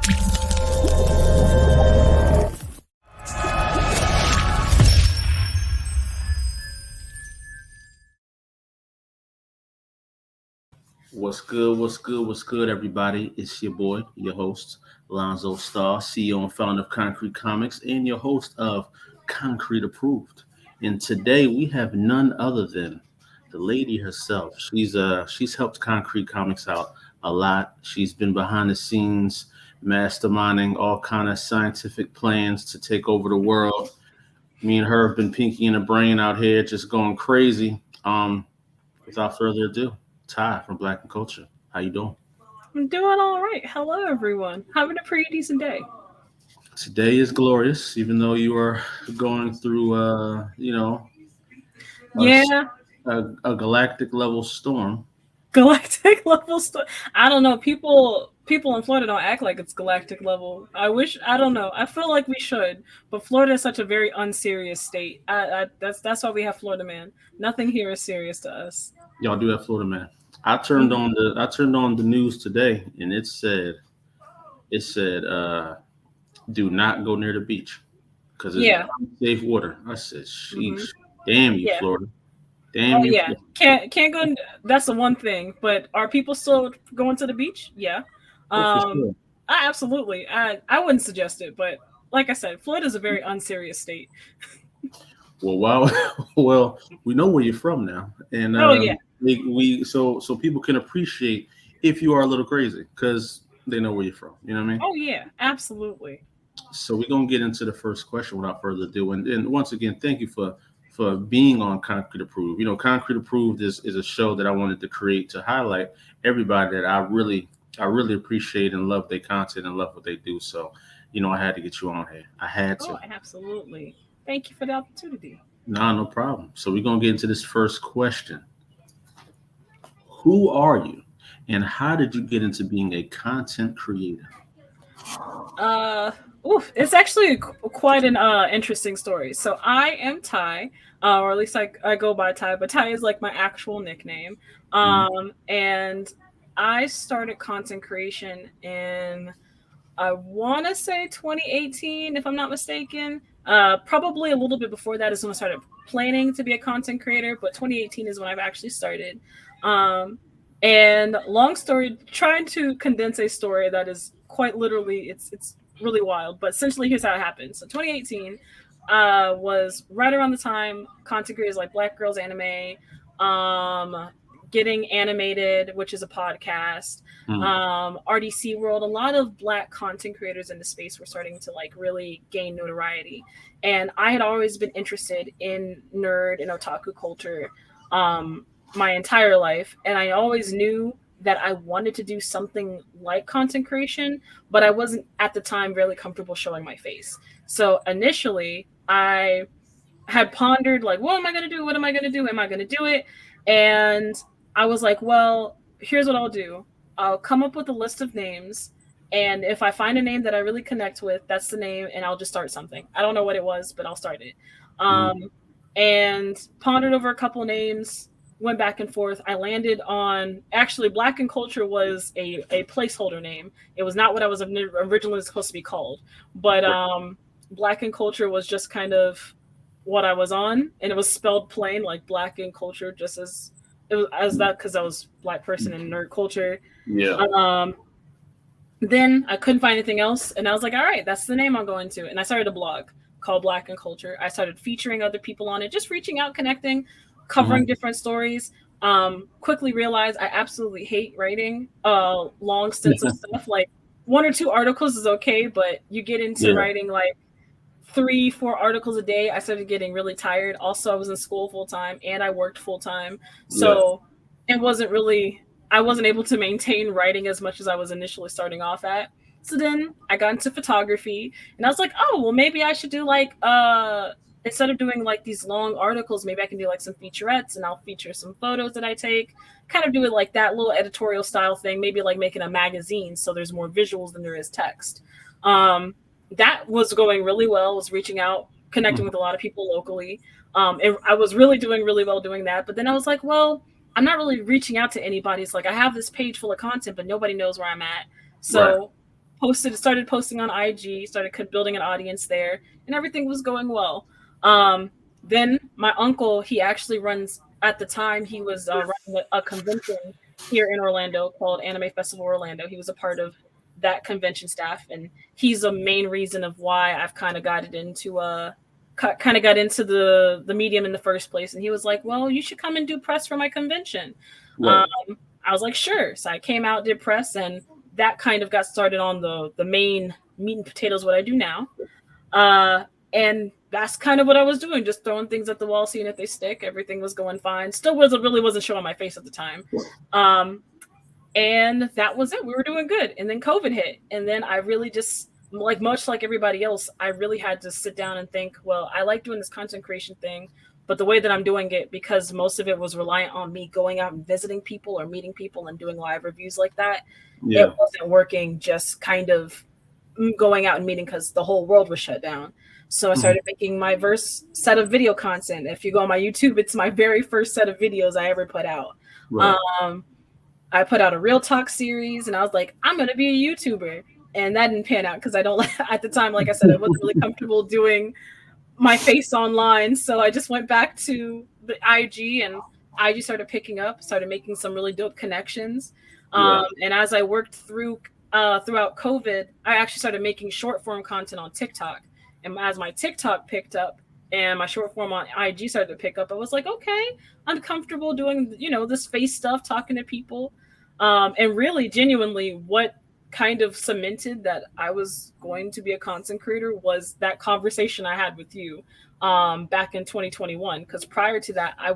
What's good? What's good? What's good, everybody? It's your boy, your host, Lonzo Starr, CEO and founder of Konkret Comics, and your host of Konkret Approved. And today we have none other than the lady herself. She's helped Konkret Comics out a lot. She's been behind the scenes, masterminding all kind of scientific plans to take over the world. Me and her have been pinky in the brain out here, just going crazy. Without further ado. Ty from Blaque N Kulture. How you doing? I'm doing all right. Hello, everyone. Having a pretty decent day. Today is glorious, even though you are going through, Yeah, a galactic level storm. galactic level stuff. I don't know. People in Florida don't act like it's galactic level. I don't know. I feel like we should, but Florida is such a very unserious state. That's why we have Florida Man. Nothing here is serious to us. Y'all do have Florida Man. I turned on the news today, and it said, do not go near the beach because it's safe water. I said, sheesh, damn you, Florida. Damn you. Yeah. Florida. Can't go. That's the one thing. But are people still going to the beach? Yeah. Sure. Absolutely. I wouldn't suggest it, but like I said, Florida is a very unserious state. Well, wow. Well, we know where you're from now, and so people can appreciate if you are a little crazy because they know where you're from. You know what I mean? Oh yeah, absolutely. So we're gonna get into the first question without further ado, and once again, thank you for being on Konkret Approved. You know, Konkret Approved is a show that I wanted to create to highlight everybody that I really appreciate and love their content and love what they do. So, you know, I had to get you on here. I had to. Oh, absolutely. Thank you for the opportunity. No problem. So we're gonna get into this first question. Who are you, and how did you get into being a content creator? It's actually quite an interesting story. So I am Ty, or at least I go by Ty, but Ty is like my actual nickname. And I started content creation in, I want to say 2018, if I'm not mistaken. Probably a little bit before that is when I started planning to be a content creator, but 2018 is when I've actually started. And long story, trying to condense a story that is quite literally, it's really wild, but essentially here's how it happened. So 2018 was right around the time content creators like Black Girls Anime, Getting Animated, which is a podcast, RDC World, a lot of Black content creators in the space were starting to like really gain notoriety. And I had always been interested in nerd and otaku culture my entire life. And I always knew that I wanted to do something like content creation, but I wasn't at the time really comfortable showing my face. So initially I had pondered like, what am I going to do? What am I going to do? Am I going to do it? And I was like, well, here's what I'll do. I'll come up with a list of names. And if I find a name that I really connect with, that's the name. And I'll just start something. I don't know what it was, but I'll start it. And pondered over a couple names, went back and forth. I landed on, actually, Blaque N Kulture was a placeholder name. It was not what I was originally supposed to be called. But Blaque N Kulture was just kind of what I was on. And it was spelled plain, like Blaque N Kulture, just as it was as that because I was Black person in nerd culture. Yeah. Then I couldn't find anything else, and I was like, all right, that's the name I'm going to. And I started a blog called Blaque N Kulture. I started featuring other people on it, just reaching out, connecting, covering different stories. Quickly realized I absolutely hate writing long stints of stuff. Like 1 or 2 articles is okay, but you get into writing like 3-4 articles a day. I started getting really tired. Also, I was in school full time and I worked full time. So it wasn't really, I wasn't able to maintain writing as much as I was initially starting off at. So then I got into photography and I was like, oh, well, maybe I should do like, instead of doing like these long articles, maybe I can do like some featurettes and I'll feature some photos that I take, kind of do it like that little editorial style thing, maybe like making a magazine. So there's more visuals than there is text. That was going really well, was reaching out, connecting with a lot of people locally. I was really doing really well doing that. But then I was like, well, I'm not really reaching out to anybody. It's like I have this page full of content, but nobody knows where I'm at. So started posting on IG, started building an audience there, and everything was going well. Then my uncle, he actually runs, at the time he was running a convention here in Orlando called Anime Festival Orlando. He was a part of that convention staff, and he's a main reason of why I've kind of got into the medium in the first place. And he was like, well, you should come and do press for my convention. Right. I was like, sure. So I came out, did press, and that kind of got started on the main meat and potatoes, what I do now. And that's kind of what I was doing, just throwing things at the wall, seeing if they stick. Everything was going fine. Still wasn't showing my face at the time. And that was it. We were doing good. And then COVID hit. And then I really just, like, much like everybody else, I really had to sit down and think, well, I like doing this content creation thing, but the way that I'm doing it, because most of it was reliant on me going out and visiting people or meeting people and doing live reviews like that, it wasn't working, just kind of going out and meeting, because the whole world was shut down. So I started making my first set of video content. If you go on my YouTube, it's my very first set of videos I ever put out. Right. I put out a Real Talk series, and I was like, I'm going to be a YouTuber. And that didn't pan out because at the time, like I said, I wasn't really comfortable doing my face online. So I just went back to the IG, and IG started picking up, started making some really dope connections. And as I worked throughout COVID, I actually started making short form content on TikTok. And as my TikTok picked up and my short form on IG started to pick up, I was like, okay, I'm comfortable doing, this face stuff, talking to people. And really, genuinely, what kind of cemented that I was going to be a content creator was that conversation I had with you back in 2021. Because prior to that, I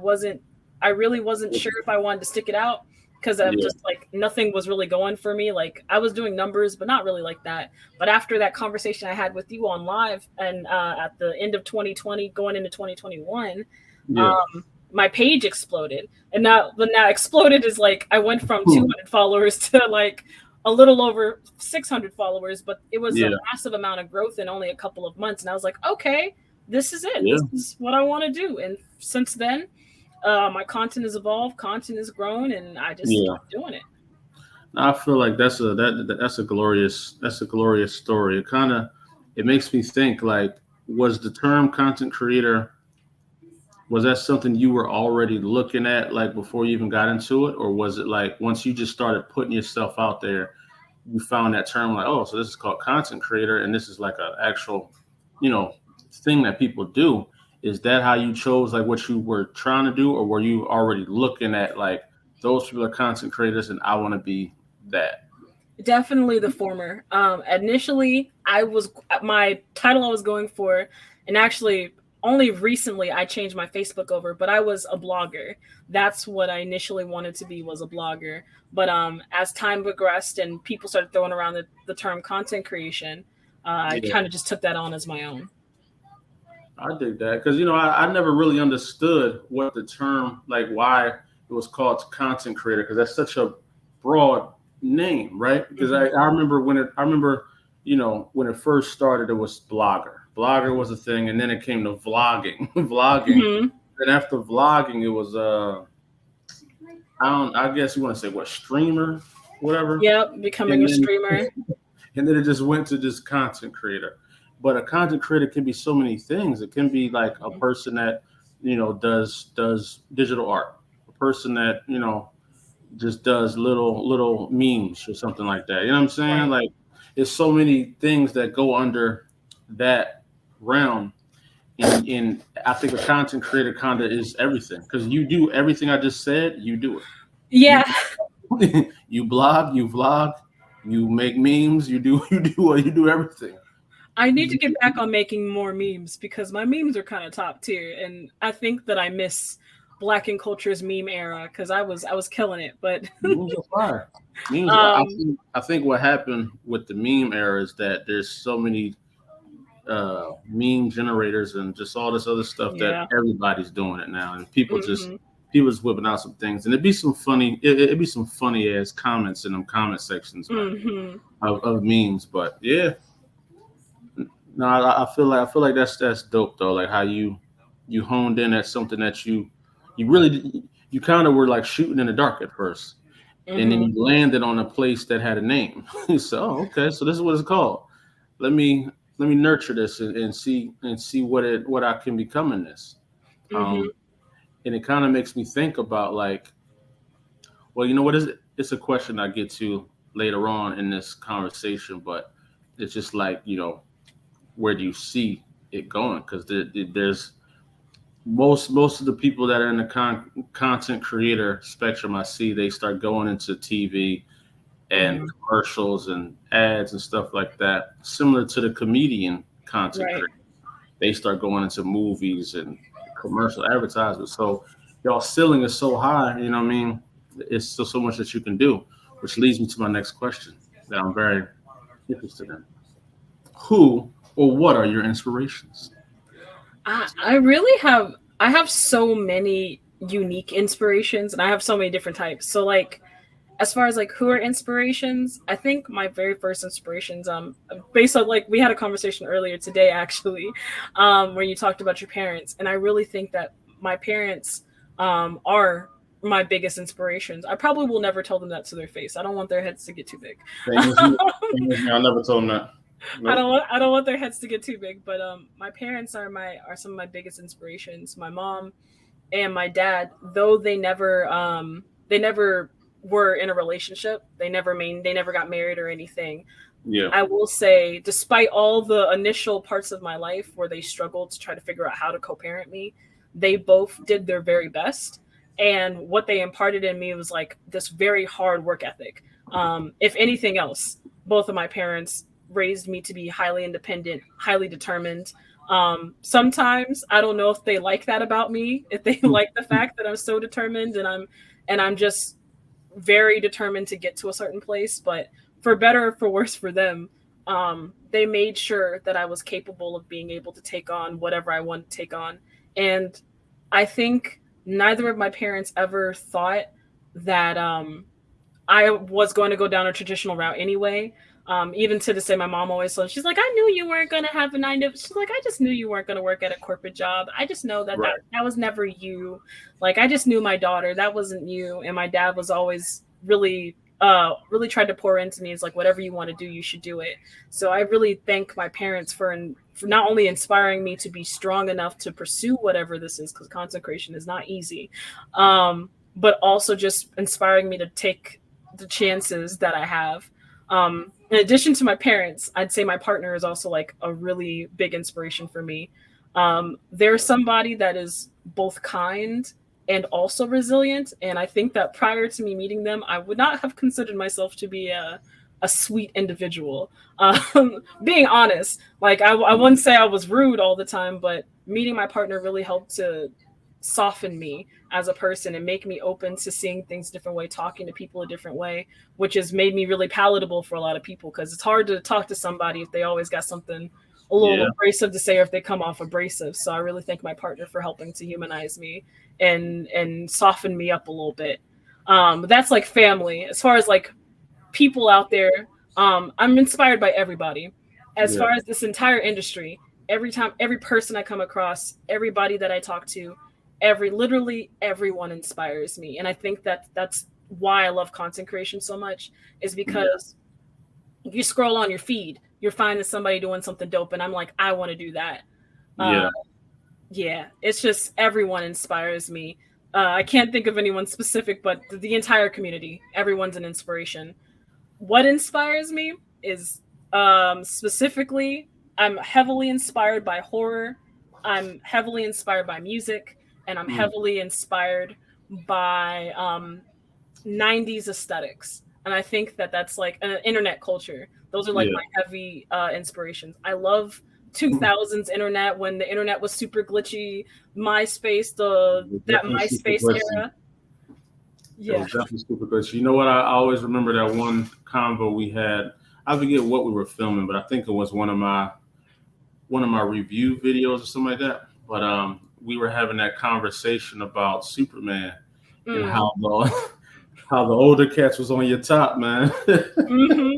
really wasn't sure if I wanted to stick it out, because I'm just like, nothing was really going for me. Like, I was doing numbers, but not really like that. But after that conversation I had with you on live, and at the end of 2020, going into 2021, my page exploded. And now exploded is like, I went from 200 followers to like a little over 600 followers, but it was a massive amount of growth in only a couple of months. And I was like, okay, this is it. This is what I want to do. And since then, my content has evolved, content has grown, and I just keep doing it. I feel like that's a glorious story. It makes me think, like, was the term content creator, was that something you were already looking at, like, before you even got into it? Or was it like, once you just started putting yourself out there, you found that term, like, oh, so this is called content creator, and this is like an actual, thing that people do? Is that how you chose, like, what you were trying to do? Or were you already looking at, like, those people are content creators and I want to be that? Definitely the former. Initially, my title I was going for, and actually only recently I changed my Facebook over, but I was a blogger. That's what I initially wanted to be, was a blogger. But as time progressed and people started throwing around the term content creation, I kind of just took that on as my own. I dig that, because I never really understood what the term, like, why it was called content creator, because that's such a broad name, right? Because I remember when it first started, it was blogger. Blogger was a thing, and then it came to vlogging. And after vlogging, it was I guess you want to say what, streamer, whatever. Yep, becoming a streamer. And then it just went to just content creator. But a content creator can be so many things. It can be like a person that does digital art, a person that just does little memes or something like that. You know what I'm saying? Right. Like, there's so many things that go under that realm. And I think a content creator kind of is everything, because you do everything I just said. You do it. Yeah. You blog, you vlog, you make memes. You do everything. I need to get back on making more memes, because my memes are kind of top tier, and I think that I miss Blaque N Kulture's meme era, because I was killing it. But memes are fire. I think what happened with the meme era is that there's so many meme generators and just all this other stuff that everybody's doing it now, and people just whipping out some things, and it'd be some funny ass comments in them comment sections of memes. But yeah. No, I feel like that's dope though. Like how you honed in at something that you kind of were like shooting in the dark at first, and then Mm-hmm. you landed on a place that had a name. So okay, so this is what it's called. Let me nurture this and see what I can become in this. Mm-hmm. And it kind of makes me think about like, well, you know what is it? It's a question I get to later on in this conversation, but it's just like, where do you see it going? Because there's most of the people that are in the content creator spectrum I see, they start going into TV and Mm-hmm. commercials and ads and stuff like that, similar to the comedian content Right. creator. They start going into movies and commercial advertisements. So y'all ceiling is so high, you know what I mean? It's still so much that you can do, which leads me to my next question that I'm very interested in. Who or what are your inspirations? I really have I have so many unique inspirations, and I have so many different types. So like as far as like who are inspirations, I think my very first inspirations, based on like we had a conversation earlier today actually, where you talked about your parents, and I really think that my parents are my biggest inspirations. I probably will never tell them that to their face. I don't want their heads to get too big. Same as me. Same as me. I never told them that. Nope. I don't want their heads to get too big, but my parents are some of my biggest inspirations. My mom and my dad, though they never were in a relationship. They never got married or anything. Yeah. I will say, despite all the initial parts of my life where they struggled to try to figure out how to co-parent me, they both did their very best. And what they imparted in me was like this very hard work ethic. If anything else, both of my parents raised me to be highly independent, highly determined. Sometimes I don't know if they like that about me, if they like the fact that I'm so determined and I'm just very determined to get to a certain place. But for better or for worse for them, they made sure that I was capable of being able to take on whatever I wanted to take on. And I think neither of my parents ever thought that I was going to go down a traditional route anyway. Even to this day, my mom always said, she's like, I knew you weren't going to have a nine to, she's like, I just knew you weren't going to work at a corporate job. I just know that, Right. that was never you. Like, I just knew my daughter, that wasn't you. And my dad was always really tried to pour into me. It's like, whatever you want to do, you should do it. So I really thank my parents for not only inspiring me to be strong enough to pursue whatever this is, because consecration is not easy, but also just inspiring me to take the chances that I have. In addition to my parents, I'd say my partner is also like a really big inspiration for me. There's somebody that is both kind and also resilient. And I think that prior to me meeting them, I would not have considered myself to be a sweet individual. Being honest, like I wouldn't say I was rude all the time, but meeting my partner really helped to soften me as a person and make me open to seeing things a different way, talking to people a different way, which has made me really palatable for a lot of people, because it's hard to talk to somebody if they always got something a little Yeah. abrasive to say, or if they come off abrasive. So I really thank my partner for helping to humanize me and soften me up a little bit. But that's like family. As far as like people out there, I'm inspired by everybody. As Yeah. far as this entire industry, every person I come across, everybody that I talk to, literally everyone inspires me. And I think that that's why I love content creation so much, is Yeah. because you scroll on your feed, you're finding somebody doing something dope, and I'm like, I want to do that. Uh, Yeah. yeah, it's just everyone inspires me. I can't think of anyone specific, but the entire community, everyone's an inspiration. What inspires me is specifically, I'm heavily inspired by horror, I'm heavily inspired by music, and I'm Mm. heavily inspired by 90s aesthetics. And I think that that's like an internet culture. Those are like Yeah. my heavy inspirations. I love Mm. 2000s internet, when the internet was super glitchy, MySpace, the It was that definitely super MySpace glitchy. era. It was Yeah. definitely super glitchy. You know what? I always remember that one convo we had. I forget what we were filming, but I think it was one of my review videos or something like that. But we were having that conversation about Superman and Mm. how the older cats was on your top, man. hmm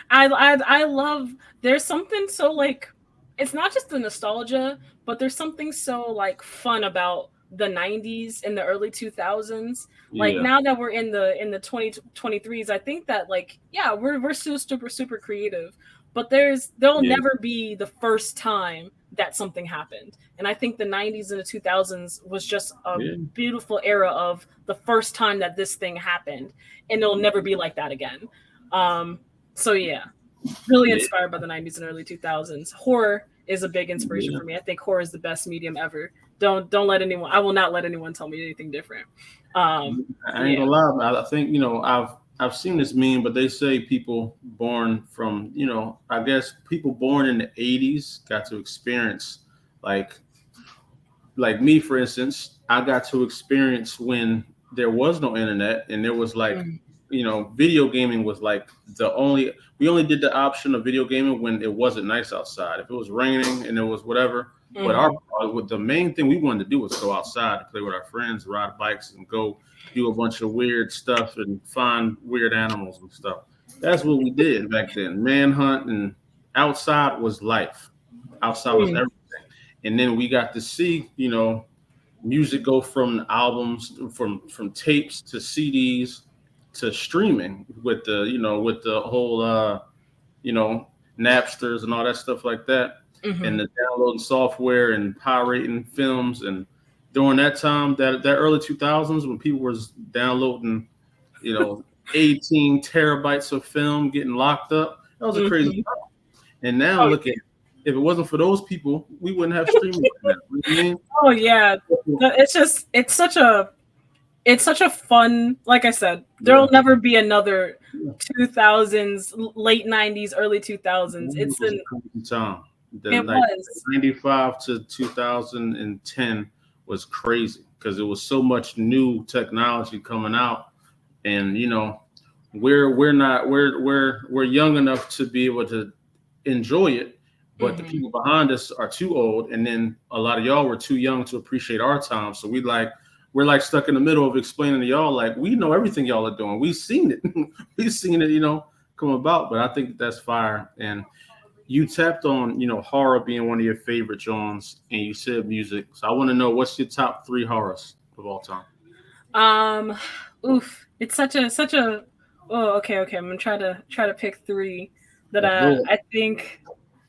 I love. There's something so like, it's not just the nostalgia, but there's something so like fun about the 90s and the early 2000s. Like Yeah. now that we're in the 2023s, I think that like yeah, we're still super creative, but there'll Yeah. never be the first time that something happened. And I think the 90s and the 2000s was just a Yeah. beautiful era of the first time that this thing happened, and it'll never be like that again. So yeah, really Yeah. inspired by the 90s and early 2000s. Horror is a big inspiration Yeah. for me. I think horror is the best medium ever. Don't let anyone. I will not let anyone tell me anything different. I ain't Yeah. gonna lie. I think I've seen this meme, but they say people born from I guess people born in the '80s got to experience like me, for instance. I got to experience when there was no internet and there was like Mm, video gaming was like we only did the option of video gaming when it wasn't nice outside. If it was raining and it was whatever. But mhm, with the main thing we wanted to do was go outside and play with our friends, ride bikes, and go do a bunch of weird stuff and find weird animals and stuff. That's what we did back then. Manhunt and outside was life. Outside was mm, everything. And then we got to see, music go from albums, from tapes to CDs to streaming with the whole you know Napsters and all that stuff like that, and mhm. the downloading software and pirating films. And during that time, that early 2000s, when people was downloading, you know 18 terabytes of film getting locked up, that was a crazy Mhm. time. And now Oh, look at, if it wasn't for those people, we wouldn't have streaming right now. You know what I mean? oh yeah. It's just it's such a fun, like I said, there'll Yeah. never be another Yeah. 2000s, late 90s, early 2000s. It was a crazy time. It Then like was. 95 to 2010 was crazy because it was so much new technology coming out. And we're young enough to be able to enjoy it, but the Mhm. people behind us are too old, and then a lot of y'all were too young to appreciate our time. So we're like stuck in the middle of explaining to y'all like we know everything y'all are doing. We've seen it. We've seen it, come about. But I think that's fire. And you tapped on, horror being one of your favorite genres, and you said music. So I want to know, what's your top three horrors of all time? Um, oof, it's such a. Oh, okay. I'm gonna try to pick three that Let's do it. I think.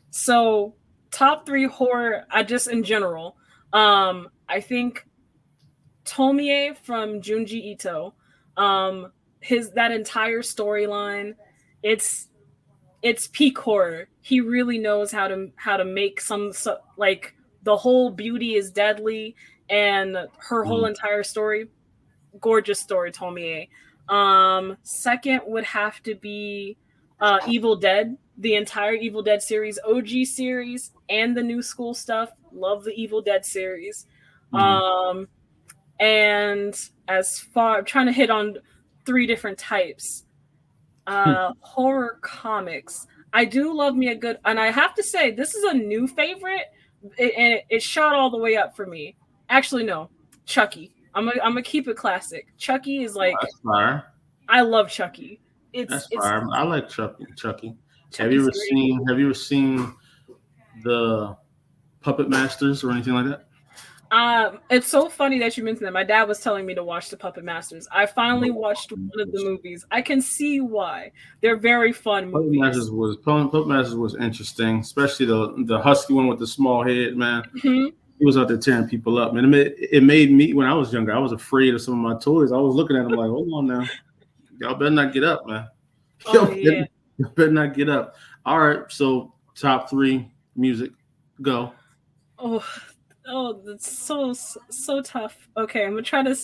So top three horror. I just in general. I think Tomie from Junji Ito. His that entire storyline. It's it's peak horror. He really knows how to make like the whole beauty is deadly, and her whole Mm, entire story, gorgeous story, Tomie. Second would have to be Evil Dead, the entire Evil Dead series, OG series, and the new school stuff. Love the Evil Dead series. mhm. Um, and as far, I'm trying to hit on three different types. Horror comics. I do love me a good, and I have to say, this is a new favorite, and it shot all the way up for me. Actually, no, Chucky. I'm gonna keep it classic. Chucky is like, That's fire. I love Chucky. That's It's fire. I like Chucky. Chucky's great. Have you ever seen the Puppet Masters or anything like that? It's so funny that you mentioned that. My dad was telling me to watch the Puppet Masters. I finally watched one of the movies. I can see why. They're very fun movies. Puppet Masters was interesting, especially the husky one with the small head, man. Hmm. He was out there tearing people up, man. It made me, when I was younger, I was afraid of some of my toys. I was looking at them like, hold on now, y'all better not get up, man. Oh yeah. Y'all better not get up. All right, so top three music, go. Oh, oh, that's so tough. Okay, I'm gonna try to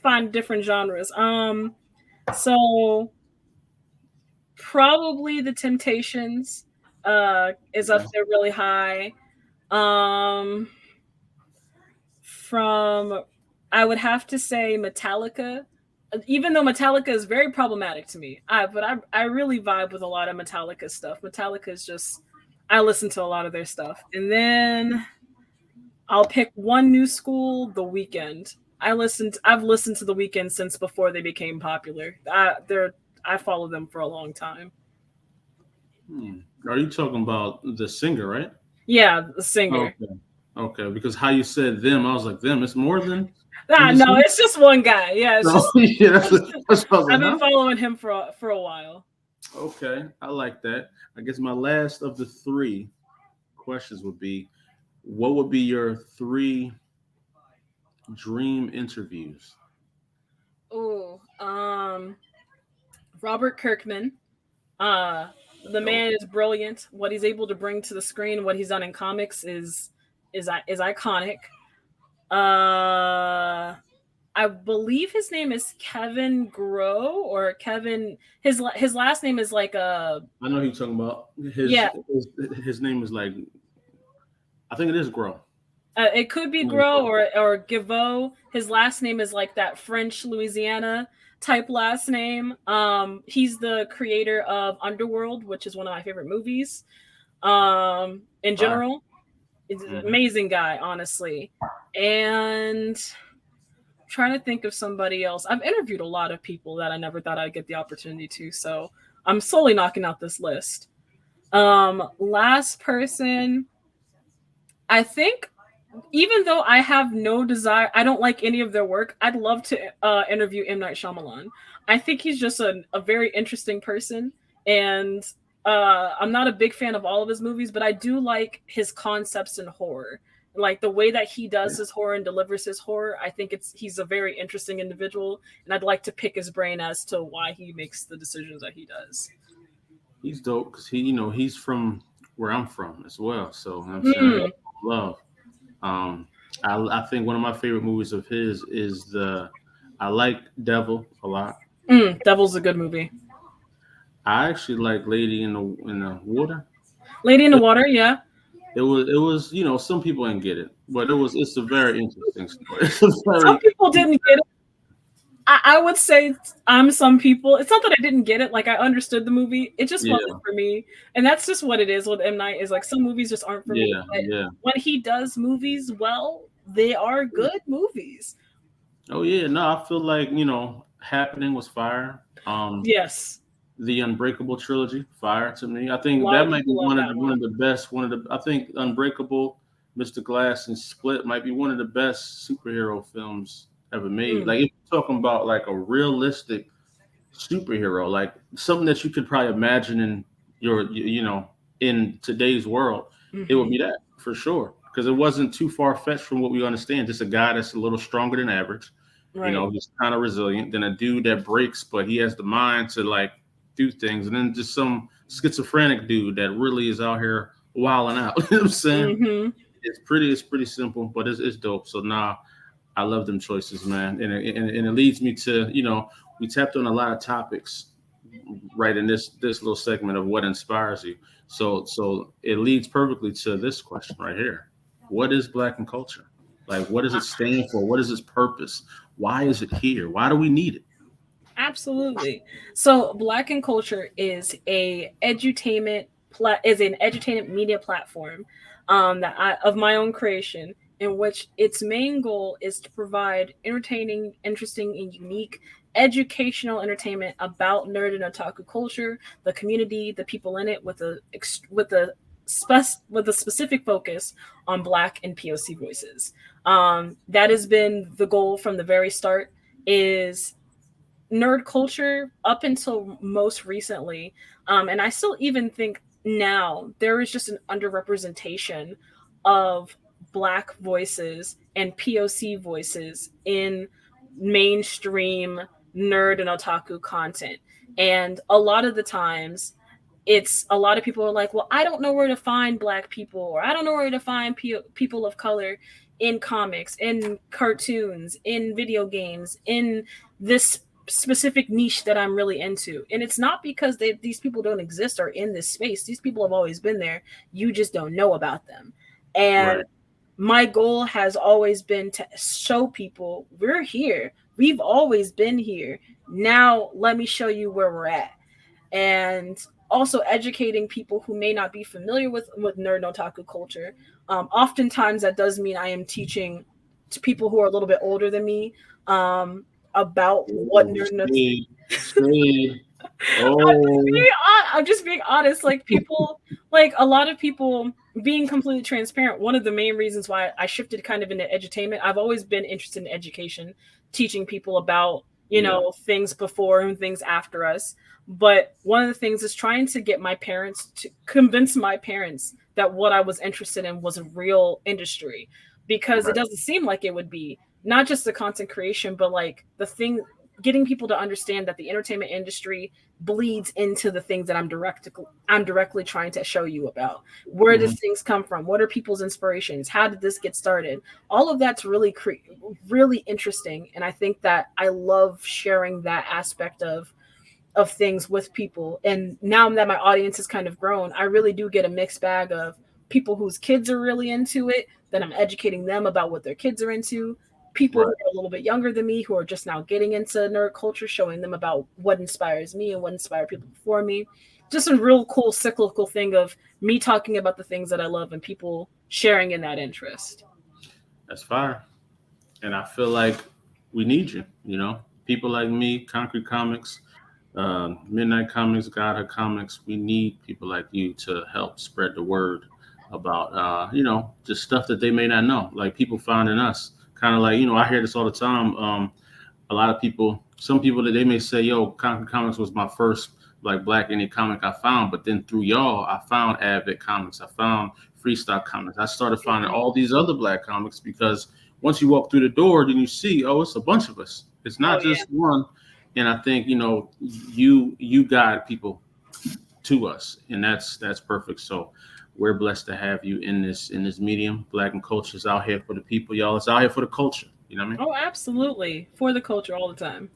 find different genres. So probably the Temptations is up Okay. there really high. Um, from I would have to say Metallica, even though Metallica is very problematic to me. I really vibe with a lot of Metallica stuff. Metallica is just, I listen to a lot of their stuff, and then I'll pick one new school, The Weekend. I've listened to The Weekend since before they became popular. I follow them for a long time. Hmm. Are you talking about the singer, right? Yeah, the singer. Okay. Okay, because how you said them, I was like, them. It's more than. Ah, Is it no, him? it's just one guy. Yeah, it's No, just yeah, that's what I was I've like, been huh? following him for a while. Okay, I like that. I guess my last of the three questions would be, what would be your three dream interviews? Ooh, Robert Kirkman. Uh, the Dope. man is brilliant. What he's able to bring to the screen, what he's done in comics is iconic. Uh, I believe his name is Kevin Grow or Kevin. His last name is like I know who you're talking about. yeah. His name is like, I think it is Grow. It could be Mm, Gros Grow. or Giveau. His last name is like that French Louisiana type last name. He's the creator of Underworld, which is one of my favorite movies. In Fire. general, it's an Hmm. amazing guy, honestly. And I'm trying to think of somebody else. I've interviewed a lot of people that I never thought I'd get the opportunity to, so I'm slowly knocking out this list. Last person, I think even though I have no desire, I don't like any of their work. I'd love to interview M. Night Shyamalan. I think he's just a very interesting person, and I'm not a big fan of all of his movies, but I do like his concepts in horror, like the way that he does his horror and delivers his horror. I think he's a very interesting individual, and I'd like to pick his brain as to why he makes the decisions that he does. He's dope because he's from where I'm from as well. So I'm saying I got Mm, love. Um, I think one of my favorite movies of his is the. I like Devil a lot. Devil's a good movie. I actually like Lady in the Water. Lady in the It, Water, yeah. it was some people didn't get it, but it's a very interesting story. It's a Some very people didn't get it. I would say I'm some people. It's not that I didn't get it. Like I understood the movie. It just wasn't yeah, for me. And that's just what it is with M. Night is like some movies just aren't for me. yeah, But yeah. when he does movies well, they are good movies. Oh yeah, no, I feel like Happening was fire. Yes. The Unbreakable trilogy, fire to me. I A think lot that of might be people love that one one. of the best. I think Unbreakable, Mr. Glass, and Split might be one of the best superhero films ever made. Mm, Like if you're talking about like a realistic superhero, like something that you could probably imagine in in today's world, it would hmm. be that for sure. Because it wasn't too far fetched from what we understand. Just a guy that's a little stronger than average, Right. he's kind of resilient. Then a dude that breaks, but he has the mind to like do things. And then just some schizophrenic dude that really is out here wilding out. You know what I'm saying? Hmm. It's pretty simple, but it's dope. So nah, I love them choices, man. And it leads me to, we tapped on a lot of topics right in this little segment of what inspires you. So it leads perfectly to this question right here. What is Black and culture? Like what does it stand for? What is its purpose? Why is it here? Why do we need it? Absolutely. So Black and Culture is an edutainment media platform that I of my own creation, in which its main goal is to provide entertaining, interesting, and unique educational entertainment about nerd and otaku culture, the community, the people in it, with a specific focus on Black and POC voices. That has been the goal from the very start. Is nerd culture up until most recently, and I still even think now there is just an underrepresentation of Black voices and POC voices in mainstream nerd and otaku content. And a lot of the times, it's a lot of people are like, well, I don't know where to find Black people, or I don't know where to find people of color in comics, in cartoons, in video games, in this specific niche that I'm really into. And it's not because these people don't exist or in this space. These people have always been there. You just don't know about them. And Right. my goal has always been to show people we're here. We've always been here. Now let me show you where we're at. And also educating people who may not be familiar with nerd and otaku culture. Oftentimes that does mean I am teaching to people who are a little bit older than me, about what Ooh, nerd and shade, shade. I'm just Oh, being, I'm just being honest. Like people, like a lot of people. being completely transparent, one of the main reasons why I shifted kind of into edutainment, I've always been interested in education, teaching people about, Yeah. things before and things after us. But one of the things is trying to get my parents to convince my parents that what I was interested in was a real industry, because it Right. doesn't seem like it would be not just the content creation, but like the thing, getting people to understand that the entertainment industry bleeds into the things that I'm directly trying to show you about. Where Hmm. does things come from? What are people's inspirations? How did this get started? All of that's really interesting, and I think that I love sharing that aspect of things with people. And now that my audience has kind of grown, I really do get a mixed bag of people whose kids are really into it, then I'm educating them about what their kids are into, people who Right. are a little bit younger than me who are just now getting into nerd culture, showing them about what inspires me and what inspired people before me. Just a real cool cyclical thing of me talking about the things that I love and people sharing in that interest. That's fire. And I feel like we need you. People like me, Concrete Comics, Midnight Comics, Godhood Comics. We need people like you to help spread the word about, just stuff that they may not know. Like people finding us, kind of like, I hear this all the time. A lot of people, some people that they may say, "Yo, Concrete Comics was my first like Black indie comic I found," but then through y'all, I found Advent Comics, I found Freestyle Comics, I started finding Mhm. all these other Black comics because once you walk through the door, then you see, oh, it's a bunch of us. It's Oh not yeah. just one. And I think you guide people to us, and that's perfect. So we're blessed to have you in this medium. Black and Culture is out here for the people, y'all. It's out here for the culture. You know what I mean? Oh, absolutely. For the culture all the time.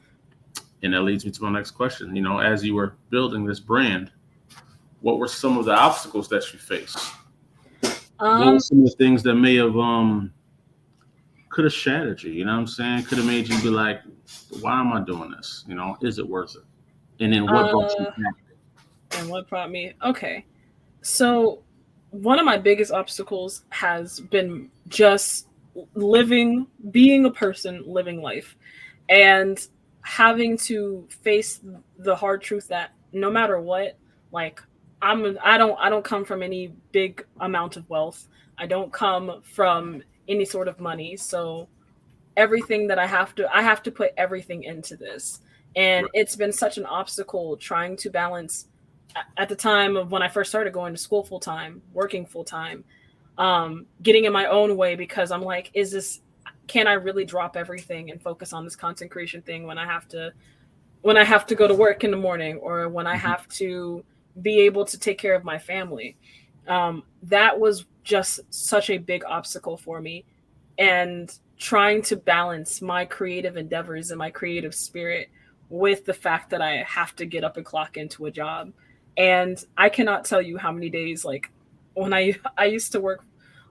And that leads me to my next question. As you were building this brand, what were some of the obstacles that you faced? What were Um, some of the things that may have could have shattered you? You know what I'm saying? Could have made you be like, why am I doing this? Is it worth it? And then what brought you uh, back? and what brought me? Okay. So, one of my biggest obstacles has been just being a person, living life, and having to face the hard truth that no matter what, like I don't come from any big amount of wealth. I don't come from any sort of money. So everything that I have to put everything into this. And Right. it's been such an obstacle trying to balance at the time of when I first started going to school full time, working full time, getting in my own way because I'm like, can I really drop everything and focus on this content creation thing when I have to go to work in the morning or when I Mhm. have to be able to take care of my family? That was just such a big obstacle for me, and trying to balance my creative endeavors and my creative spirit with the fact that I have to get up and clock into a job. And I cannot tell you how many days, like when I used to work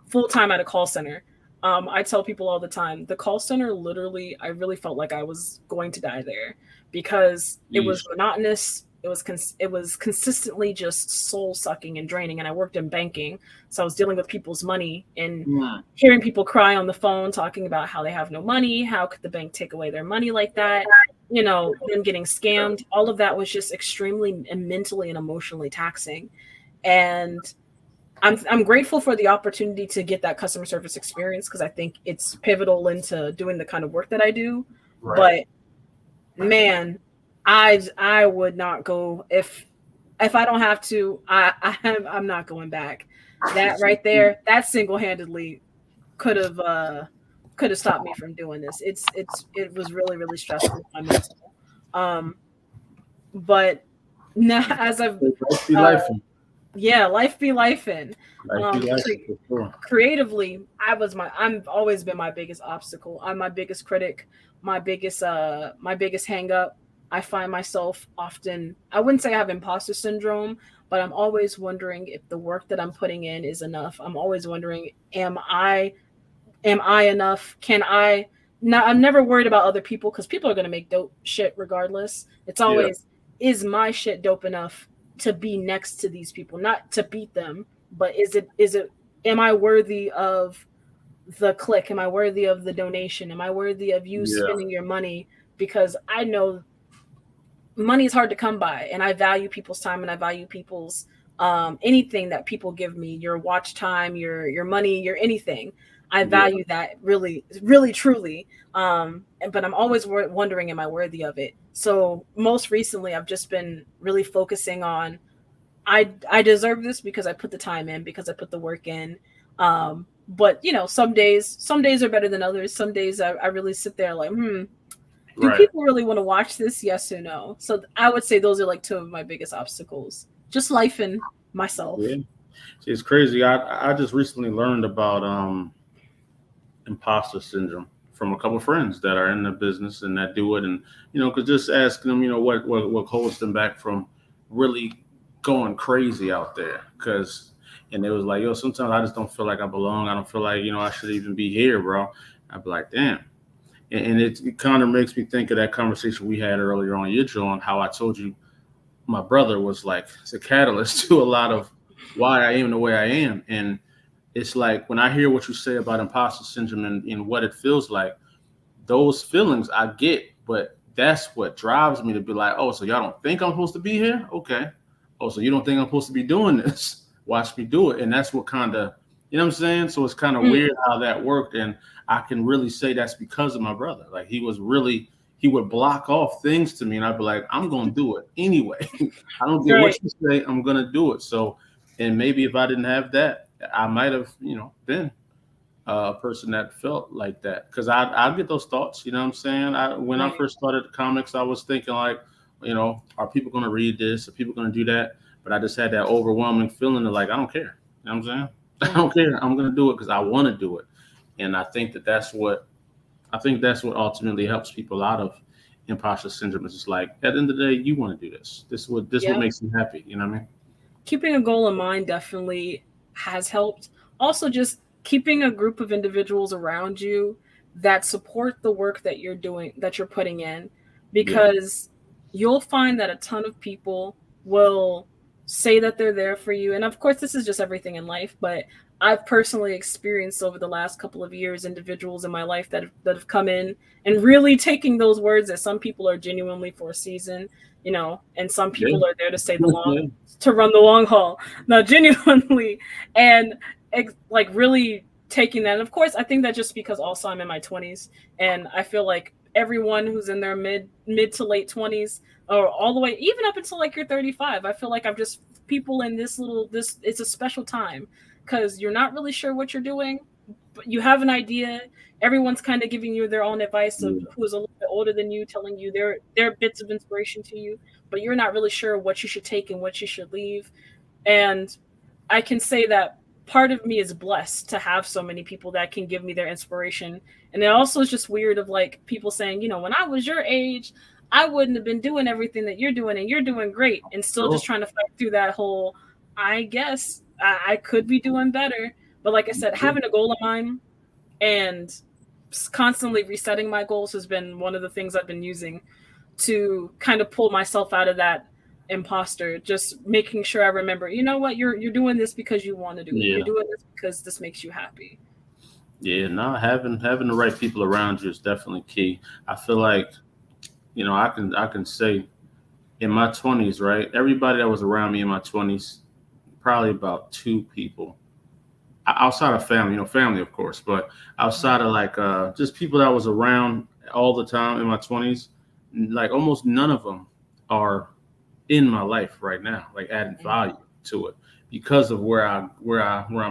full time at a call center. I tell people all the time, the call center literally, I really felt like I was going to die there because it was Yeesh. monotonous. It was consistently just soul sucking and draining. And I worked in banking, so I was dealing with people's money and Mm. hearing people cry on the phone talking about how they have no money, how could the bank take away their money like that, them getting scammed. All of that was just extremely and mentally and emotionally taxing. And I'm grateful for the opportunity to get that customer service experience because I think it's pivotal into doing the kind of work that I do. Right. But man, I would not go if I don't have to. I'm not going back. That right there, that single handedly could have could have stopped me from doing this. It was really stressful on my mental. Um, but now as I've Life be uh, life. yeah, life be life in. Life be life Cre- for sure. creatively, I've always been my biggest obstacle. I'm my biggest critic, my biggest hang up. I find myself often, I wouldn't say I have imposter syndrome, but I'm always wondering if the work that I'm putting in is enough. I'm always wondering, am I enough? Can I? Now, I'm never worried about other people because people are going to make dope shit regardless. It's Yeah. always, is my shit dope enough to be next to these people, not to beat them, but is it am I worthy of the click? Am I worthy of the donation? Am I worthy of you Yeah. spending your money? Because I know money is hard to come by, and I value people's time and I value people's anything that people give me, your watch time, your money, your anything. I Yeah. value that really, really, truly. But I'm always wondering, am I worthy of it? So most recently, I've just been really focusing on, I deserve this because I put the time in, because I put the work in. But some days are better than others. Some days I really sit there like, do Right. people really want to watch this? Yes or no? So I would say those are like two of my biggest obstacles. Just life and myself. Yeah. See, it's crazy. I just recently learned about imposter syndrome from a couple of friends that are in the business and that do it, and could just ask them, what holds them back from really going crazy out there, because and it was like, yo, sometimes I just don't feel like I belong. I don't feel like I should even be here, bro. I'd be like, damn. And it kind of makes me think of that conversation we had earlier on your show, on how I told you my brother was like it's a catalyst to a lot of why I am the way I am. And it's like when I hear what you say about imposter syndrome and what it feels like, those feelings I get, but that's what drives me to be like, oh, so y'all don't think I'm supposed to be here? Okay. Oh, so you don't think I'm supposed to be doing this? Watch me do it. And that's what kind of, you know what I'm saying? So it's kind of weird how that worked. And I can really say that's because of my brother. Like he would block off things to me and I'd be like, I'm going to do it anyway. I don't care what Right. you say, I'm going to do it. So, and maybe if I didn't have that, I might have, been a person that felt like that, because I get those thoughts. You know what I'm saying? When I Right. first started the comics, I was thinking like, are people going to read this? Are people going to do that? But I just had that overwhelming feeling of like, I don't care. You know what I'm saying? I don't care. I'm going to do it because I want to do it. And I think that's what ultimately helps people out of imposter syndrome. It's just like at the end of the day, you want to do this. This what Yeah. makes you happy. You know what I mean? Keeping a goal in mind definitely has helped. Also, just keeping a group of individuals around you that support the work that you're doing, that you're putting in, Yeah. because you'll find that a ton of people will say that they're there for you. And of course, this is just everything in life, but I've personally experienced over the last couple of years individuals in my life that have come in and really taking those words that some people are genuinely for a season, and some Yeah. people are there to stay the long Yeah. to run the long haul. No, genuinely, and like really taking that. And of course, I think that just because also I'm in my 20s, and I feel like everyone who's in their mid to late 20s, or all the way even up until like you're 35, I feel like I'm just people in this. It's a special time because you're not really sure what you're doing, but you have an idea. Everyone's kind of giving you their own advice of Yeah. who's a little bit older than you, telling you their bits of inspiration to you, but you're not really sure what you should take and what you should leave. And I can say that part of me is blessed to have so many people that can give me their inspiration. And it also is just weird of like people saying, when I was your age, I wouldn't have been doing everything that you're doing, and you're doing great, and still just Sure. trying to fight through that whole, I guess I could be doing better. But like I said, having a goal of mine and constantly resetting my goals has been one of the things I've been using to kind of pull myself out of that imposter. Just making sure I remember, you know what, you're doing this because you want to do it. You're Yeah. doing this because this makes you happy. Yeah, no, having the right people around you is definitely key. I feel like, I can say in my 20s, right? Everybody that was around me in my 20s, probably about two people outside of family, family of course, but outside of like just people that was around all the time in my 20s, like almost none of them are in my life right now, like adding value to it because of where I'm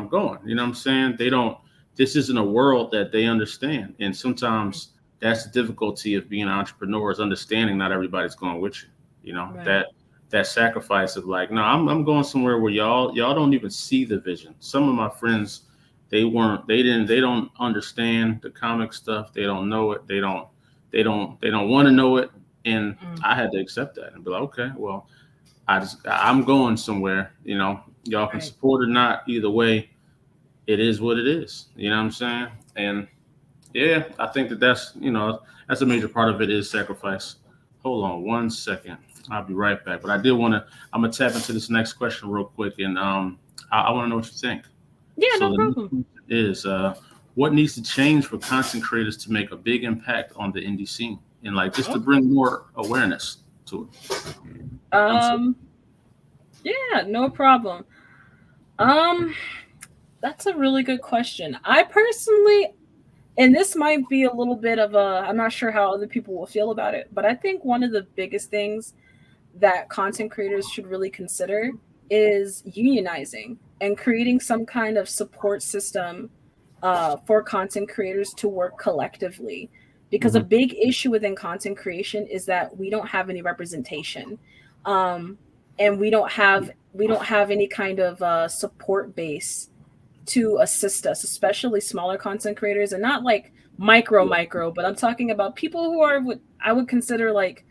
going. You know what I'm saying? They don't. This isn't a world that they understand, and sometimes that's the difficulty of being an entrepreneur, is understanding not everybody's going with you. You know Right. that sacrifice of like, no, I'm going somewhere where y'all don't even see the vision. Some of my friends, they don't understand the comic stuff. They don't know it. They don't want to know it. And Mm. I had to accept that and be like, okay, well, I'm going somewhere. Y'all can Right. support or not. Either way, it is what it is. You know what I'm saying? And yeah, I think that's a major part of it, is sacrifice. Hold on one second. I'll be right back. But I did want to. I'm gonna tap into this next question real quick, and I want to know what you think. Yeah, So no the next problem. question is, what needs to change for content creators to make a big impact on the indie scene, and like just to Oh. bring more awareness to it? I'm sorry. Um, Yeah, no problem. Um, that's a really good question. I personally, and this might be a little bit of a, I'm not sure how other people will feel about it, but I think one of the biggest things that content creators should really consider is unionizing and creating some kind of support system for content creators to work collectively. Because a Mm-hmm. big issue within content creation is that we don't have any representation, um, and we don't have any kind of support base to assist us, especially smaller content creators, and not like Yeah. micro, but I'm talking about people who are what I would consider like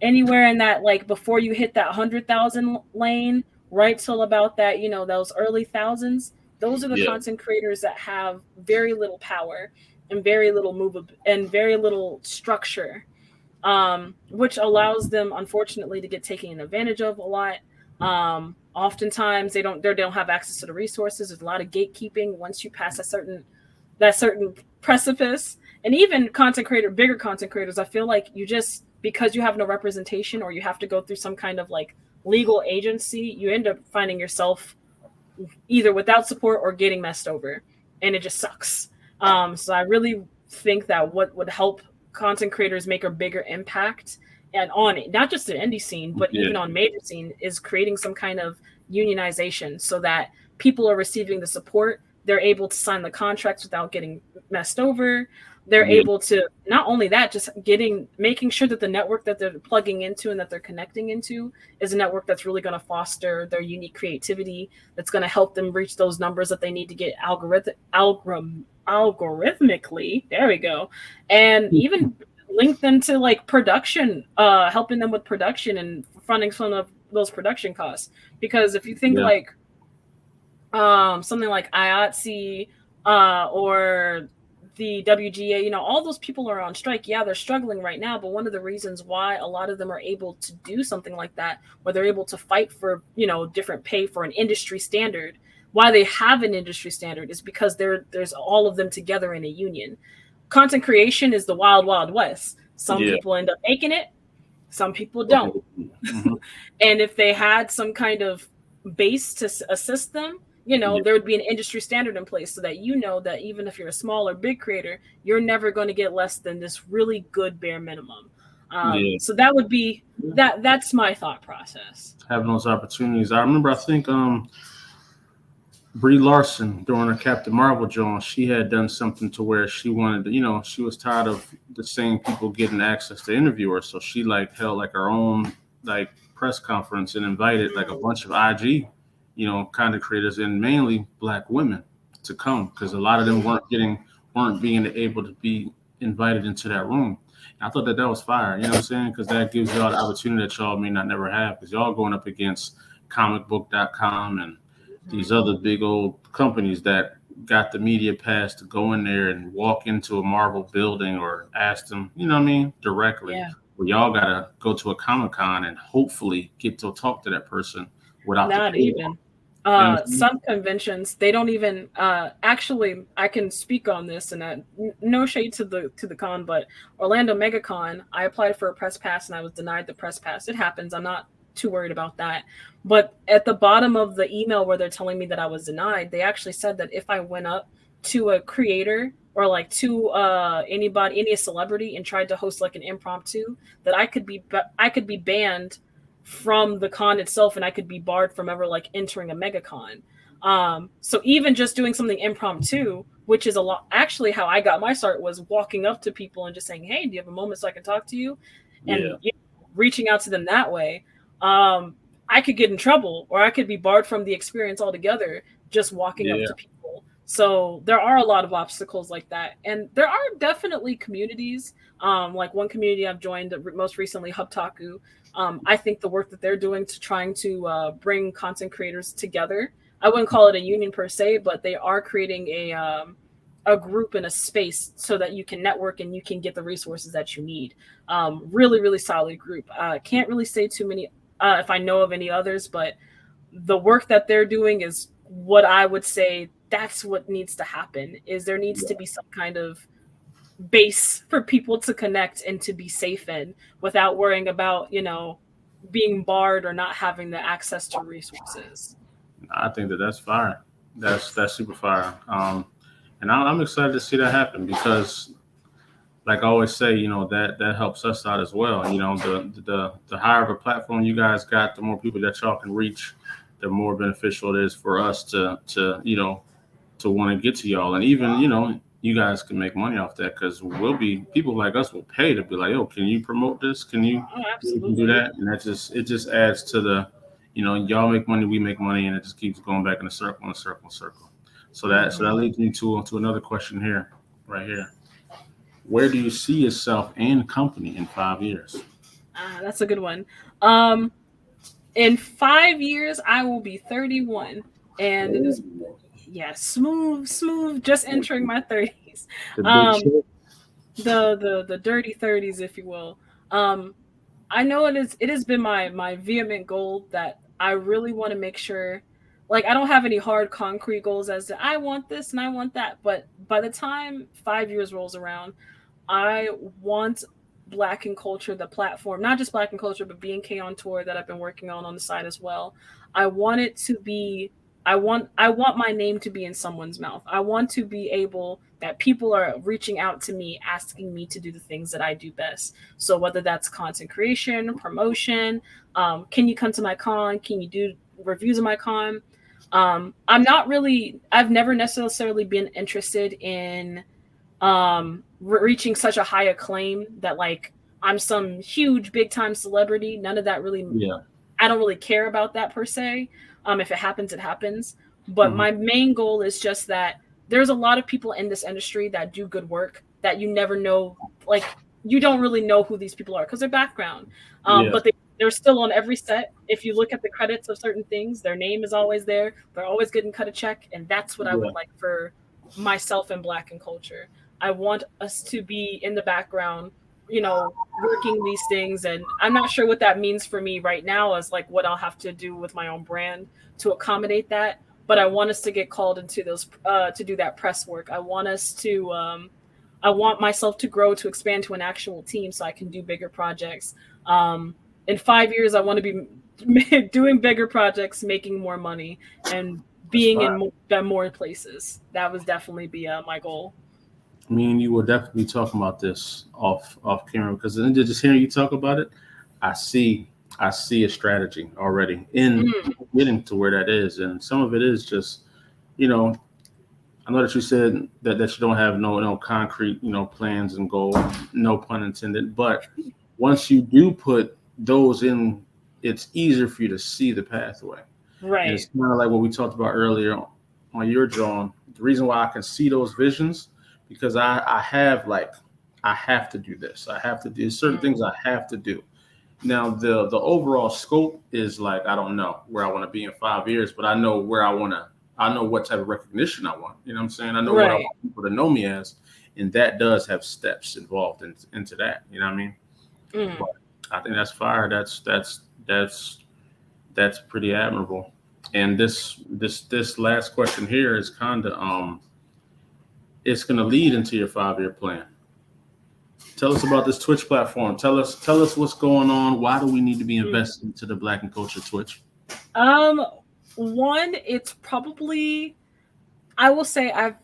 anywhere in that, like before you hit that 100,000 lane, right till about that, those early thousands. Those are the Yeah. content creators that have very little power and very little move and very little structure, which allows them, unfortunately, to get taken advantage of a lot. Oftentimes, they don't have access to the resources. There's a lot of gatekeeping once you pass that certain precipice. And even bigger content creators, I feel like you just, because you have no representation or you have to go through some kind of like legal agency, you end up finding yourself either without support or getting messed over, and it just sucks. So I really think that what would help content creators make a bigger impact and on it, not just the indie scene, but Yeah. even on major scene, is creating some kind of unionization so that people are receiving the support. They're able to sign the contracts without getting messed over. They're Yeah. able to, not only that, just making sure that the network that they're plugging into and that they're connecting into is a network that's really going to foster their unique creativity, that's going to help them reach those numbers that they need to get algorithmically. There we go. And even link them to like production, helping them with production and funding some of those production costs. Because if you think Yeah. like something like IATSE, or the WGA, all those people are on strike. Yeah, they're struggling right now, but one of the reasons why a lot of them are able to do something like that, where they're able to fight for, different pay for an industry standard, why they have an industry standard is because there's all of them together in a union. Content creation is the wild, wild west. Some Yeah. people end up making it, some people don't. Mm-hmm. And if they had some kind of base to assist them, Yeah. there would be an industry standard in place so that that even if you're a small or big creator, you're never going to get less than this really good bare minimum. Yeah. So that would be that's my thought process. Having those opportunities. I remember. I think Brie Larson during her Captain Marvel joint, she had done something to where she wanted to, she was tired of the same people getting access to interview her, so she like held like her own like press conference and invited like a bunch of IG, content creators and mainly Black women to come because a lot of them weren't being able to be invited into that room. I thought that was fire, you know what I'm saying? Because that gives y'all the opportunity that y'all may not never have because y'all going up against comicbook.com and these Mhm. other big old companies that got the media pass to go in there and walk into a Marvel building or ask them, you know what I mean, directly. Yeah. Well, y'all gotta go to a Comic Con and hopefully get to talk to that person without the Not paywall. even. You know what I'm saying? Some conventions, they don't even actually, I can speak on this, and no shade to the con, but Orlando MegaCon, I applied for a press pass and I was denied the press pass. It happens. I'm not too worried about that. But at the bottom of the email where they're telling me that I was denied, they actually said that if I went up to a creator or like to any celebrity and tried to host like an impromptu, that I could be banned from the con itself, and I could be barred from ever like entering a mega con. So even just doing something impromptu, which is a lot, actually how I got my start, was walking up to people and just saying, "Hey, do you have a moment so I can talk to you?" Yeah, And reaching out to them that way. Um, I could get in trouble, or I could be barred from the experience altogether just walking up yeah, to people. So there are a lot of obstacles like that, and there are definitely communities. Like one community I've joined most recently, Hubtaku. I think the work that they're doing to trying to bring content creators together, I wouldn't call it a union per se, but they are creating a group and a space so that you can network and you can get the resources that you need. Really, really solid group. Can't really say too many if I know of any others, but the work that they're doing is what I would say that's what needs to happen. Is there needs to yeah, be some kind of base for people to connect and to be safe in without worrying about, being barred or not having the access to resources. I think that's fire. That's super fire. And I'm excited to see that happen because, like I always say, that helps us out as well. The higher of a platform you guys got, the more people that y'all can reach, the more beneficial it is for us to want to get to y'all. And even you guys can make money off that because people like us will pay to be like, yo, can you promote this? Oh, You can do absolutely. that? And it just adds to the, y'all make money, we make money, and it just keeps going back in a circle and a circle and circle. So that Hmm. leads me to another question here, right here. Where do you see yourself and company in 5 years? That's a good one. Um, in 5 years, I will be 31, and it is Oh, yeah, smooth, smooth. Just entering my 30s. the big Um, shit. the dirty 30s, if you will. Um, I know it has been my vehement goal that I really want to make sure, like, I don't have any hard concrete goals as to I want this and I want that, but by the time 5 years rolls around, I want Blaque N Kulture, the platform, not just Blaque N Kulture, but B&K on tour that I've been working on the side as well. I want it to be, I want my name to be in someone's mouth. I want to be able that people are reaching out to me, asking me to do the things that I do best. So whether that's content creation, promotion, can you come to my con? Can you do reviews of my con? I've never necessarily been interested in reaching such a high acclaim that like I'm some huge big time celebrity. None of that really, Yeah. I don't really care about that per se. If it happens, it happens. But Hmm. my main goal is just that there's a lot of people in this industry that do good work that you never know, like you don't really know who these people are because their background. Yeah. But they're still on every set. If you look at the credits of certain things, their name is always there. They're always getting cut a check, and that's what I would Yeah. like for myself and Blaque N Kulture. I want us to be in the background, working these things. And I'm not sure what that means for me right now as like what I'll have to do with my own brand to accommodate that. But I want us to get called into those, to do that press work. I want myself to grow, to expand to an actual team so I can do bigger projects. In 5 years, I want to be doing bigger projects, making more money, and That's being fine. in more places. That was definitely be my goal. Me and you will definitely be talking about this off camera because then just hearing you talk about it, I see I see a strategy already in Mm, getting to where that is, and some of it is just you know I know that you said that you don't have no concrete plans and goals, no pun intended, but once you do put those in, it's easier for you to see the pathway. And it's right. kind of like what we talked about earlier on your drawing. The reason why I can see those visions because I have I have to do this. I have to do certain things. Mm, I have to do. Now the overall scope is like I don't know where I want to be in 5 years, but I know where I want to. I know what type of recognition I want. You know what I'm saying? I know what I right. want people to know me as, and that does have steps involved into that. You know what I mean? Mm, But I think that's fire. That's pretty admirable. And this last question here is kind of it's going to lead into your 5 year plan. Tell us about this Twitch platform. Tell us what's going on. Why do we need to be mm. invested into the Black and Culture Twitch? Um, One, it's probably, I will say I've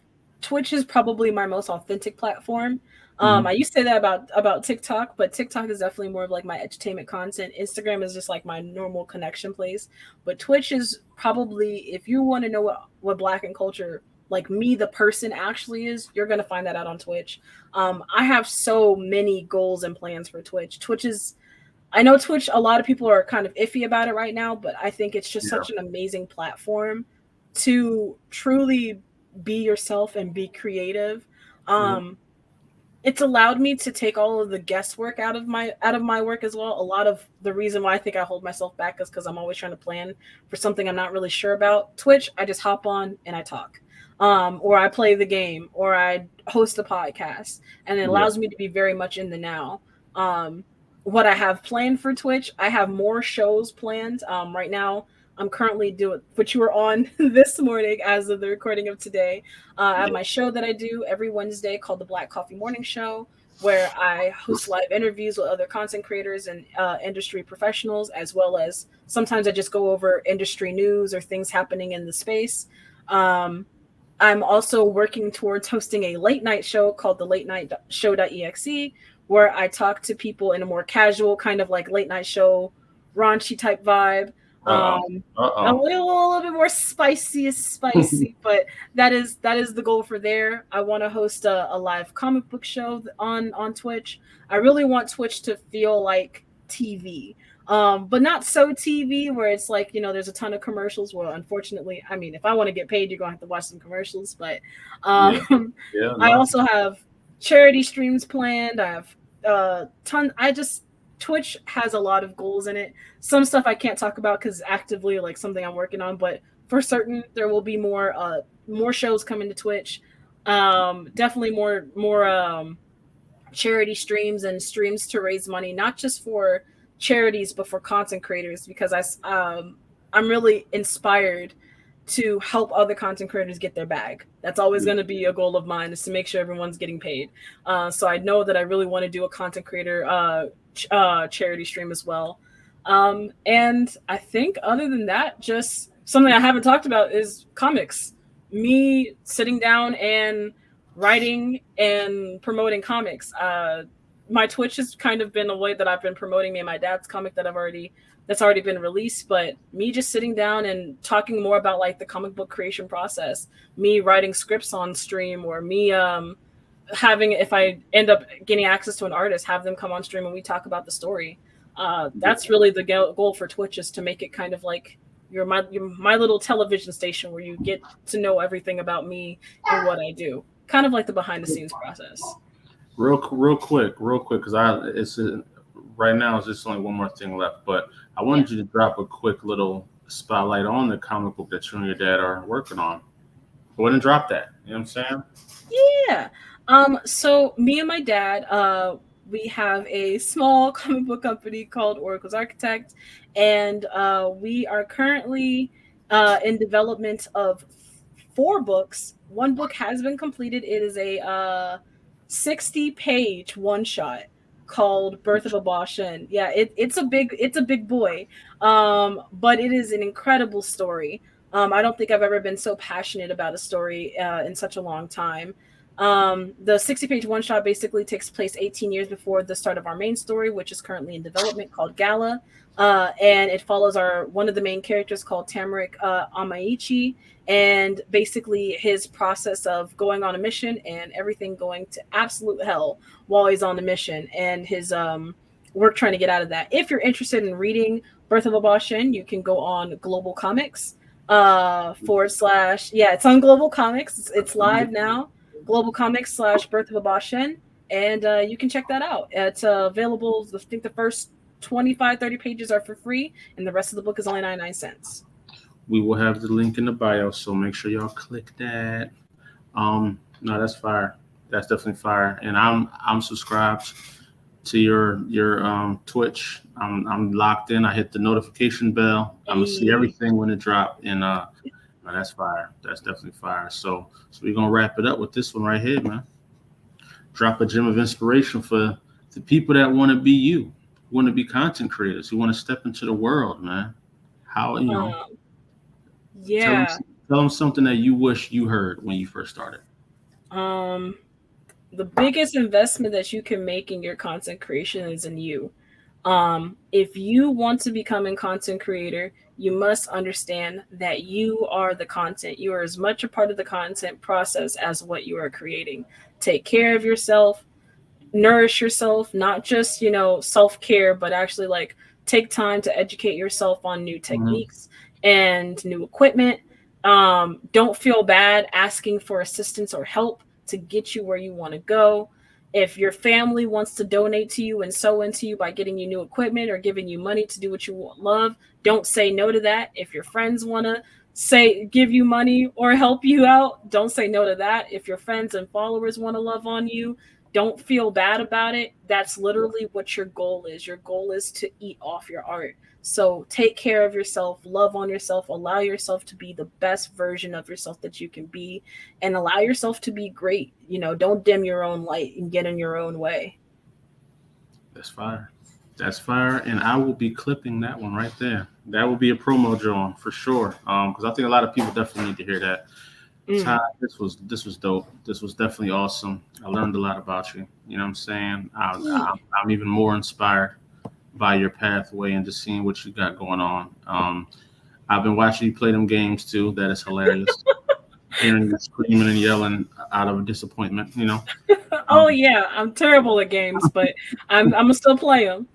Twitch is probably my most authentic platform. I Hmm. used to say that about TikTok, but TikTok is definitely more of like my entertainment content. Instagram is just like my normal connection place. But Twitch is probably, if you want to know what Blaque N Kulture, like me the person actually is, you're gonna find that out on Twitch. I have so many goals and plans for Twitch. I know Twitch, a lot of people are kind of iffy about it right now, but I think it's just Yeah. such an amazing platform to truly be yourself and be creative. Hmm. Um, it's allowed me to take all of the guesswork out of my work as well. A lot of the reason why I think I hold myself back is because I'm always trying to plan for something I'm not really sure about. Twitch, I just hop on and I talk. Or I play the game, or I host a podcast, and it Yeah. allows me to be very much in the now. Um, what I have planned for Twitch, I have more shows planned. Right now, I'm currently doing what you were on this morning as of the recording of today. I have Yeah. my show that I do every Wednesday called the Black Coffee Morning Show. where I host live interviews with other content creators and industry professionals, as well as sometimes I just go over industry news or things happening in the space. Um, I'm also working towards hosting a late night show called the Late Night Show.exe, where I talk to people in a more casual kind of like late night show, raunchy type vibe. Uh-oh. A Uh-oh. little bit more spicy, but that is the goal for there. I want to host a live comic book show on Twitch. I really want Twitch to feel like TV. But not so TV where it's like, there's a ton of commercials. Well, unfortunately, I mean, if I want to get paid, you're going to have to watch some commercials. But Yeah. um, Yeah. I No. also have charity streams planned. I have Twitch has a lot of goals in it. Some stuff I can't talk about because actively like something I'm working on, but for certain there will be more shows coming to Twitch. Definitely more charity streams and streams to raise money, not just for charities but for content creators, because I'm really inspired to help other content creators get their bag. That's always going to be a goal of mine, is to make sure everyone's getting paid. So I know that I really want to do a content creator charity stream as well. And I think other than that, just something I haven't talked about is comics. Me sitting down and writing and promoting comics. My Twitch has kind of been a way that I've been promoting me and my dad's comic that's already been released, but me just sitting down and talking more about like the comic book creation process, me writing scripts on stream, or me having, if I end up getting access to an artist, have them come on stream and we talk about the story. That's really the goal for Twitch, is to make it kind of like my little television station where you get to know everything about me and what I do, kind of like the behind the scenes process. Real quick, because right now it's just only one more thing left, but I Yeah. wanted you to drop a quick little spotlight on the comic book that you and your dad are working on. Go ahead and drop that. You know what I'm saying? Yeah. So me and my dad, we have a small comic book company called Oracle's Architect, and we are currently in development of 4 books. One book has been completed. It is a 60-page one shot called Birth of a Bashan. Yeah, it's a big boy. But it is an incredible story. I don't think I've ever been so passionate about a story in such a long time. The 60-page one shot basically takes place 18 years before the start of our main story, which is currently in development, called Gala. And it follows one of the main characters, called Tamarick Amaichi, and basically his process of going on a mission and everything going to absolute hell while he's on the mission, and his work trying to get out of that. If you're interested in reading Birth of a Bashan, you can go on Global Comics / yeah, it's on Global Comics. It's live now. Global Comics / Birth of a Bashan, and you can check that out. It's available. I think the first 25-30 pages are for free, and the rest of the book is only 99 cents. We will have the link in the bio, so make sure y'all click that. No, that's fire. That's definitely fire. And I'm subscribed to your Twitch. I'm locked in. I hit the notification bell. I'm gonna see everything when it drop. And no, that's fire. That's definitely fire. So we're gonna wrap it up with this one right here, man. Drop a gem of inspiration for the people that want to be you, who want to be content creators, who want to step into the world, man. How Yeah. Tell them something that you wish you heard when you first started. The biggest investment that you can make in your content creation is in you. If you want to become a content creator, you must understand that you are the content. You are as much a part of the content process as what you are creating. Take care of yourself, nourish yourself, not just, self-care, but actually like take time to educate yourself on new techniques and new equipment. Don't feel bad asking for assistance or help to get you where you want to go. If your family wants to donate to you and sew into you by getting you new equipment or giving you money to do what you love, don't say no to that. If your friends want to give you money or help you out, don't say no to that. If your friends and followers want to love on you, don't feel bad about it. That's literally what your goal is. Your goal is to eat off your art, So take care of yourself, love on yourself, allow yourself to be the best version of yourself that you can be, and allow yourself to be great. Don't dim your own light and get in your own way. That's fire. That's fire, and I will be clipping that one right there. That will be a promo drawing for sure. Because I think a lot of people definitely need to hear that. Ty, Mm. this was dope. This was definitely awesome. I learned a lot about you. You know what I'm saying? I'm even more inspired by your pathway and just seeing what you got going on. I've been watching you play them games too. That is hilarious. Hearing you screaming and yelling out of disappointment. Oh Um, yeah, I'm terrible at games, but I'm gonna still play them.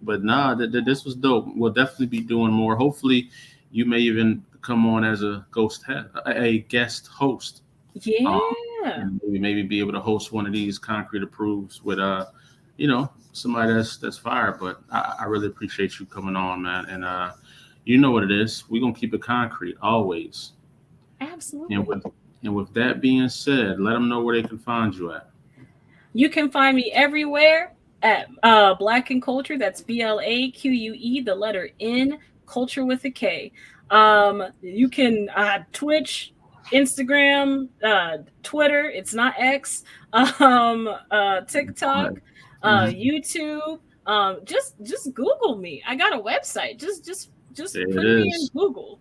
but nah, this was dope. We'll definitely be doing more. Hopefully, you may even come on as a a guest host. Yeah, And maybe be able to host one of these concrete approves with somebody that's fire. But I really appreciate you coming on, man. And you know what it is. We're gonna keep it concrete always. And absolutely. with that being said, let them know where they can find you at. You can find me everywhere at Blaque N Kulture. That's BLAQUE, the letter N, culture with a K. You can Twitch, Instagram, Twitter. It's not X. TikTok, Mhm. YouTube. Just Google me. I got a website. Just There it put me in is. Google.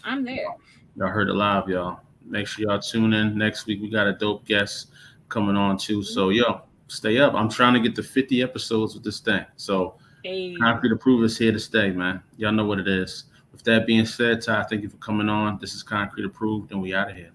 I'm there. Y'all heard it live, y'all. Make sure y'all tune in next week. We got a dope guest coming on too. So yo, stay up. I'm trying to get to 50 episodes with this thing. So Hey. Concrete Approval is here to stay, man. Y'all know what it is. With that being said, Ty, thank you for coming on. This is Concrete Approved, and we out of here.